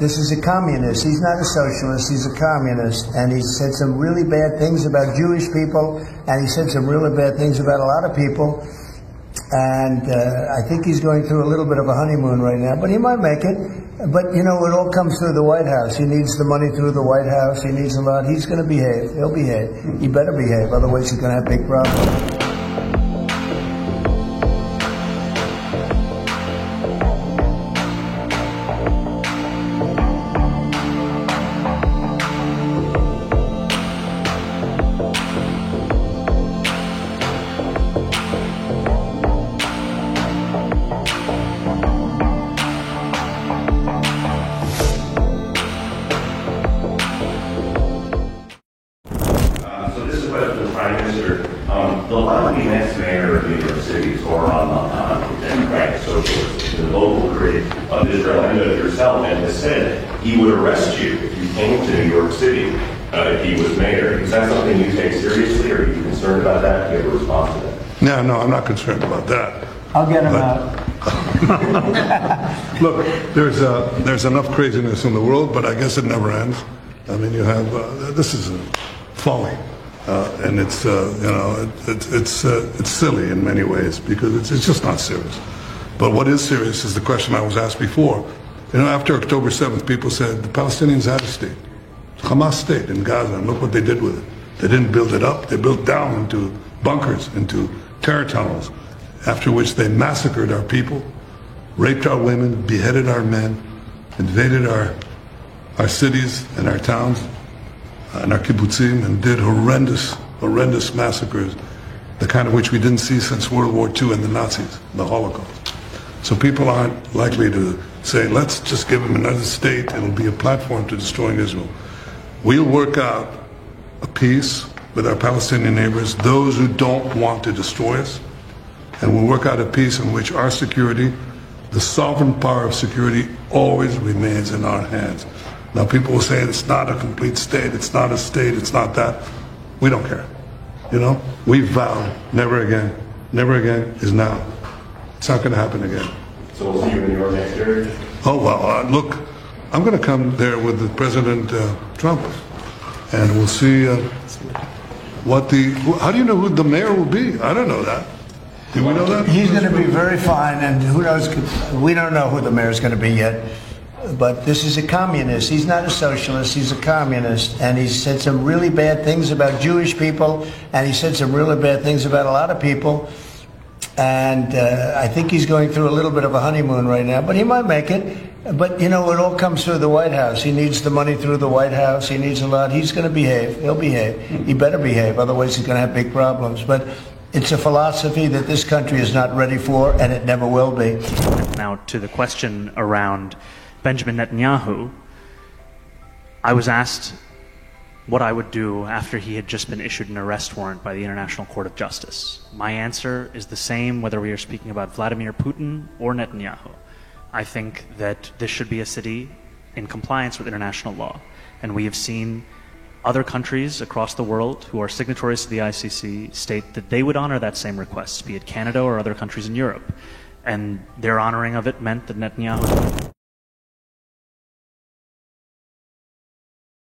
This is a communist. He's not a socialist. He's a communist. And he said some really bad things about Jewish people, and he said some really bad things about a lot of people. And I think he's going through a little bit of a honeymoon right now, but he might make it. But, you know, it all comes through the White House. He needs the money through the White House. He needs a lot. He's going to behave. He'll behave. He better behave. Otherwise, he's going to have big problems. The likely next mayor of New York City is Oran the Democratic Socialist, the local critic of Israel and of yourself, and has said he would arrest you if you came to New York City if he was mayor. Is that something you take seriously, or are you concerned about that? Do you have a response to that? No, I'm not concerned about that. I'll get him out. Look, there's enough craziness in the world, but I guess it never ends. I mean, you have this is folly. And it's it's silly in many ways because it's just not serious. But what is serious is the question I was asked before. You know, after October 7th, people said the Palestinians had a state, Hamas state in Gaza, and look what they did with it. They didn't build it up; they built down into bunkers, into terror tunnels, after which they massacred our people, raped our women, beheaded our men, invaded our cities and our towns and our kibbutzim, and did horrendous massacres, the kind of which we didn't see since World War II and the Nazis, the Holocaust. So people aren't likely to say, let's just give them another state, it'll be a platform to destroying Israel. We'll work out a peace with our Palestinian neighbors, those who don't want to destroy us, and we'll work out a peace in which our security, the sovereign power of security, always remains in our hands. Now people will say it's not a complete state, it's not a state, it's not that. We don't care. You know, we vowed never again. Never again is now. It's not going to happen again. So we'll see you in New York next year? Oh, well, look, I'm going to come there with the President Trump, and we'll see how do you know who the mayor will be? I don't know that. Do we know that? He's going to be very fine, and who knows, we don't know who the mayor's going to be yet. But this is a communist. He's not a socialist. He's a communist. And he said some really bad things about Jewish people. And he said some really bad things about a lot of people. And I think he's going through a little bit of a honeymoon right now. But he might make it. But, you know, it all comes through the White House. He needs the money through the White House. He needs a lot. He's going to behave. He'll behave. He better behave. Otherwise, he's going to have big problems. But it's a philosophy that this country is not ready for, and it never will be. Now, to the question around Benjamin Netanyahu, I was asked what I would do after he had just been issued an arrest warrant by the International Court of Justice. My answer is the same whether we are speaking about Vladimir Putin or Netanyahu. I think that this should be a city in compliance with international law. And we have seen other countries across the world who are signatories to the ICC state that they would honor that same request, be it Canada or other countries in Europe. And their honoring of it meant that Netanyahu